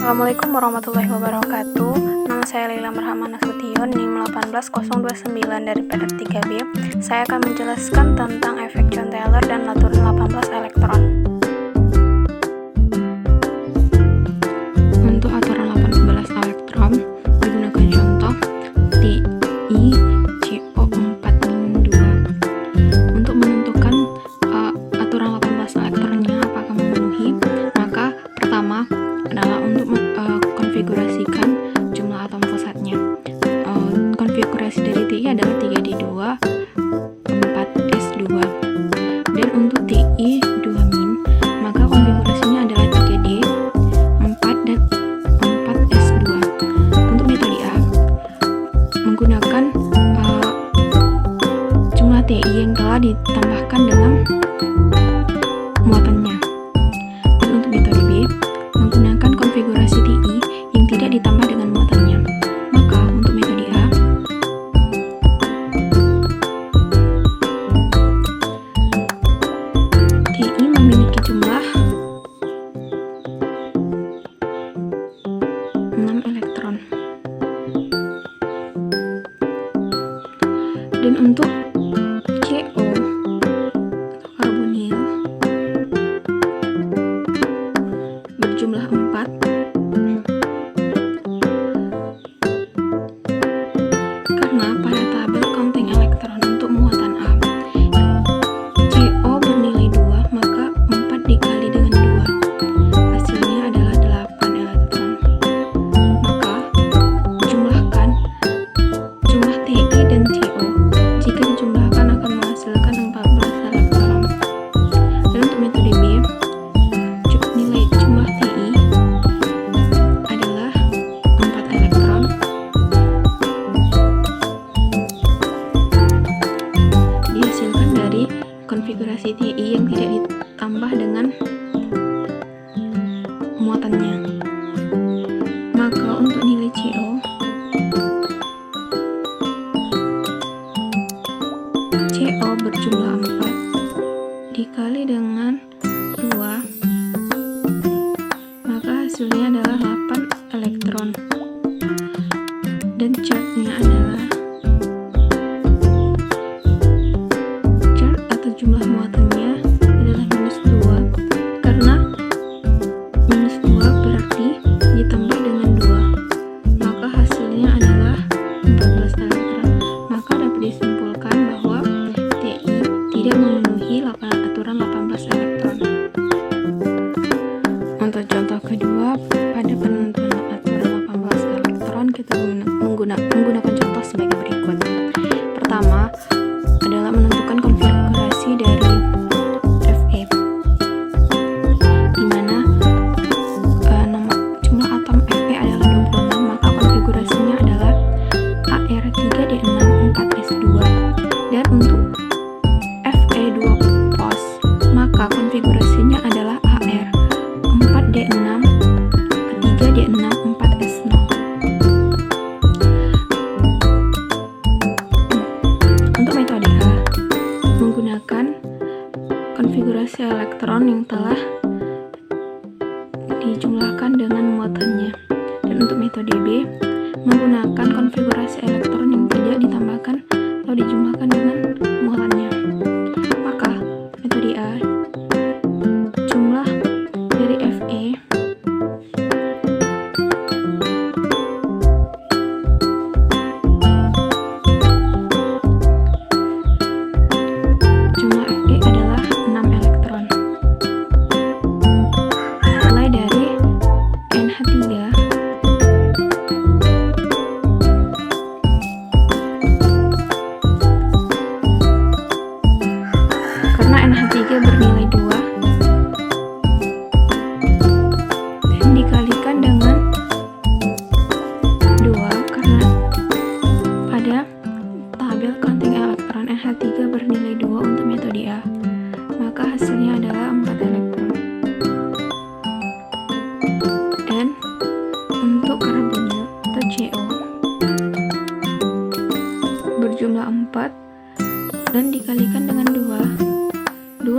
Assalamualaikum warahmatullahi wabarakatuh. Nama saya Laila Marhama Nasution, NIM 18029 dari PR3B. Saya akan menjelaskan tentang efek John Taylor dan laturan 18 elektron. Untuk aturan 18 elektron digunakan contoh TiCO4-2. Untuk menentukan aturan 18 elektronnya apakah memenuhi, maka pertama adalah untuk konfigurasikan jumlah atom fosfatnya. Konfigurasi dari TI adalah 3D2 4S2, dan untuk TI 2-, maka konfigurasinya adalah 3D 4 dan 4S2. Untuk metode A menggunakan jumlah TI yang telah ditambahkan dengan muatannya, dan untuk metode B menggunakan konfigurasi TI yang tidak ditambah dengan muatannya. Maka untuk metode A, TI memiliki jumlah 6 elektron. Dan untuk CO atau karbonil berjumlah 4, karena pada tabel counting elektron untuk muatan A, CO bernilai 2, maka 4 dikali dengan 2 hasilnya adalah 8 elektron. Maka jumlahkan jumlah TI dan CO, jika dijumlahkan akan menghasilkan 14 elektron. Dan untuk metode B, nilai jumlah TI adalah 4 elektron, dihasilkan dari konfigurasi TI yang tidak ditambah dengan muatannya. Maka untuk nilai CO berjumlah 4 dikali dengan 2, maka hasilnya adalah 8 elektron. Dan charge-nya adalah charge atau jumlah muatannya adalah -2, karena -2 berarti ditambah dengan 2, maka hasilnya adalah 14 elektron. Maka dapat disimpulkan bahwa TI tidak memenuhi aturan 18 elektron. Untuk contoh kedua, pada penentuan aturan 18 elektron kita menggunakan contoh sebagai berikut. Pertama adalah menentukan konfigurasi dari Fe, di mana jumlah atom Fe adalah 26, maka konfigurasinya adalah Ar3D6 4S2. Dan untuk Fe2-, maka konfigurasinya adalah Ar4D6 3D6 4S0. Untuk metode A menggunakan konfigurasi elektron yang telah dijumlahkan dengan muatannya. Dan untuk metode B menggunakan konfigurasi elektron yang tidak ditambahkan atau dijumlahkan dengan muatannya. Maka metode A, jumlah dari Fe adalah 6 elektron. Mulai dari NH3 karena NH3 bernilai 2 dan dikalikan dengan 2, karena pada tabel counting elektron NH3 bernilai 2 untuk metode A, maka hasilnya adalah 4 elektron. Dan untuk karbonil atau CO berjumlah 4 dan dikalikan dengan 2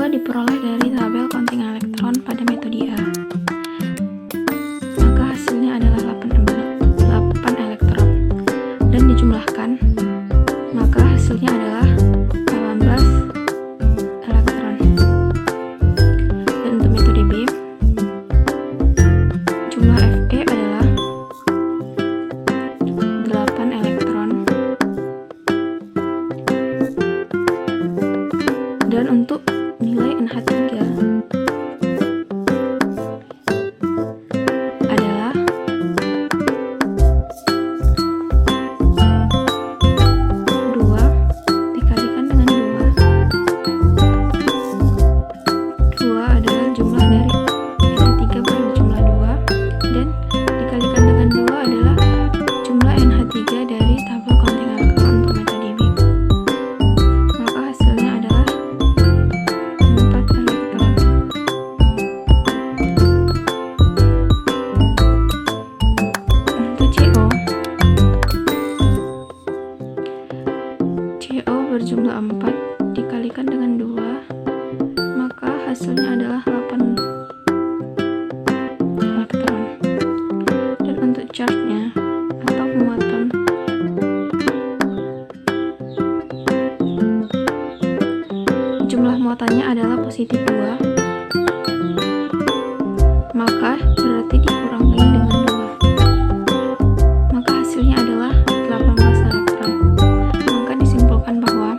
diperoleh dari tabel counting elektron pada metode A. Maka hasilnya jumlah Fe adalah 8 elektron. Dan untuk nilai NH3 adalah 2 dikalikan dengan 2. 2 adalah jumlah dari NH3 berjumlah 2, dan dikalikan dengan 2 adalah jumlah NH3 dari tabel counting elektron untuk metode B. Maka hasilnya adalah 4 elektron. Untuk CO berjumlah 4 dikalikan dengan 2, maka hasilnya adalah 8 elektron. Dan untuk charge-nya atau muatan, jumlah muatannya adalah positif 2, maka berarti dikurangi dengan 2, maka hasilnya adalah 18 elektron. Maka disimpulkan bahwa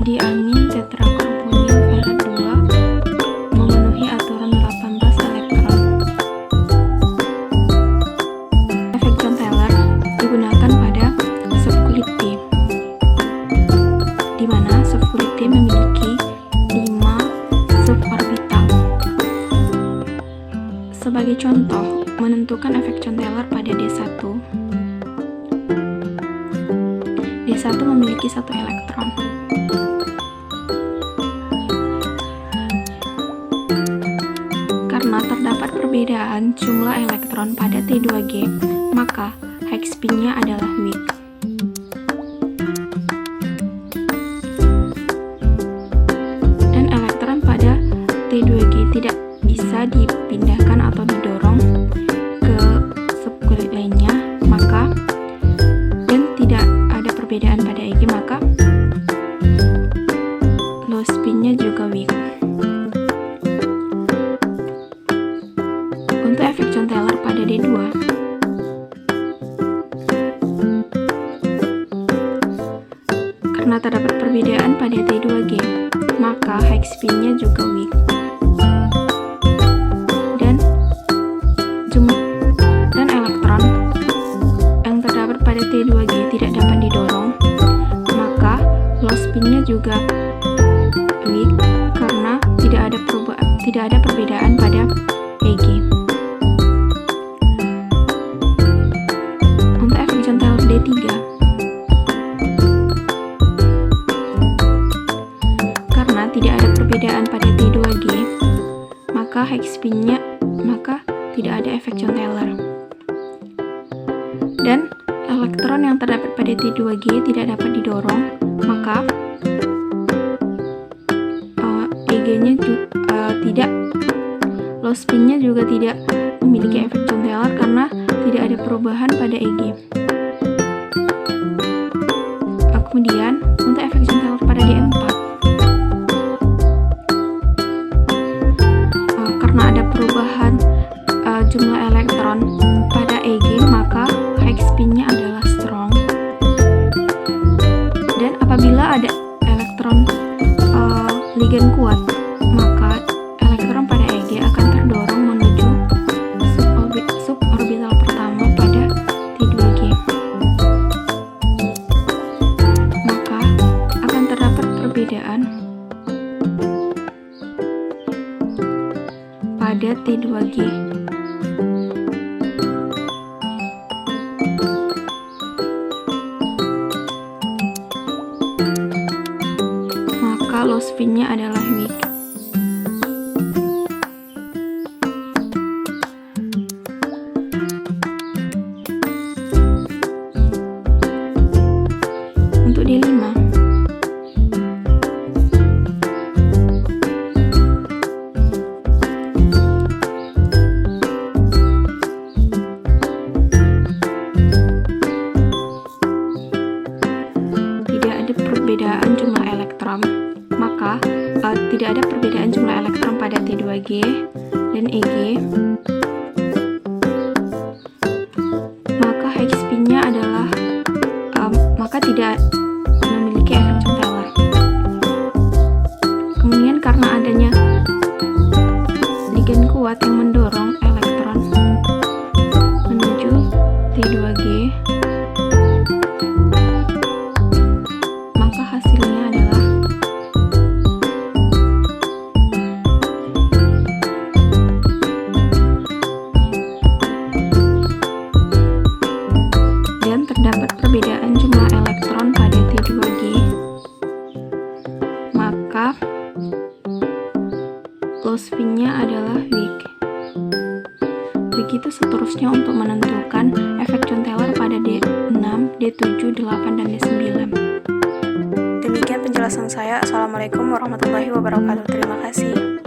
diamin tetrakarbonil ferat 2 memenuhi aturan 18 elektron. Efek John Taylor digunakan pada subkulit D, di mana subkulit D memiliki 5 suborbital. Sebagai contoh, menentukan efek John Taylor pada D1. D1 memiliki 1 elektron. Karena terdapat perbedaan jumlah elektron pada T2G, maka Higgs-spin-nya adalah weak. Dan elektron pada T2G tidak bisa dipindahkan atau didorong ke subkulit lainnya, maka dan tidak ada perbedaan pada Eg, maka low spin-nya juga weak. Untuk efek John Taylor pada D2, karena terdapat perbedaan pada T2G, maka Higgs-spin-nya juga weak. Dan elektron yang terdapat pada T2G tidak dapat didorong, maka low spin-nya juga weak karena tidak ada perbedaan pada Eg. Untuk efek John Taylor D3, karena tidak ada perbedaan pada T2G, maka Higgs-spin-nya tidak ada efek John Taylor. Dan elektron yang terdapat pada T2G tidak dapat didorong, maka Eg-nya tidak, low spin-nya juga tidak memiliki efek John Taylor karena tidak ada perubahan pada Eg. Kemudian untuk efek John Taylor pada D4, karena ada perubahan jumlah elektron pada Eg, maka Higgs-spin-nya adalah strong. Dan apabila ada elektron ligan kuat, maka elektron pada Eg akan terdorong menuju suborbital pertama pada T2G. Maka akan terdapat perbedaan pada T2G. Maka low spin-nya adalah weak. Untuk D5, dan Eg, maka Higgs-spinnya adalah maka tidak memiliki efek Jung-Taylor. Kemudian karena adanya ligan kuat yang mendorong elektron menuju T2G, maka hasilnya adalah dan terdapat perbedaan jumlah elektron pada T2G, maka low spin-nya adalah weak. Begitu seterusnya untuk menentukan efek Jung-Taylor pada D6, D7, D8, dan D9. Demikian penjelasan saya. Assalamualaikum warahmatullahi wabarakatuh. Terima kasih.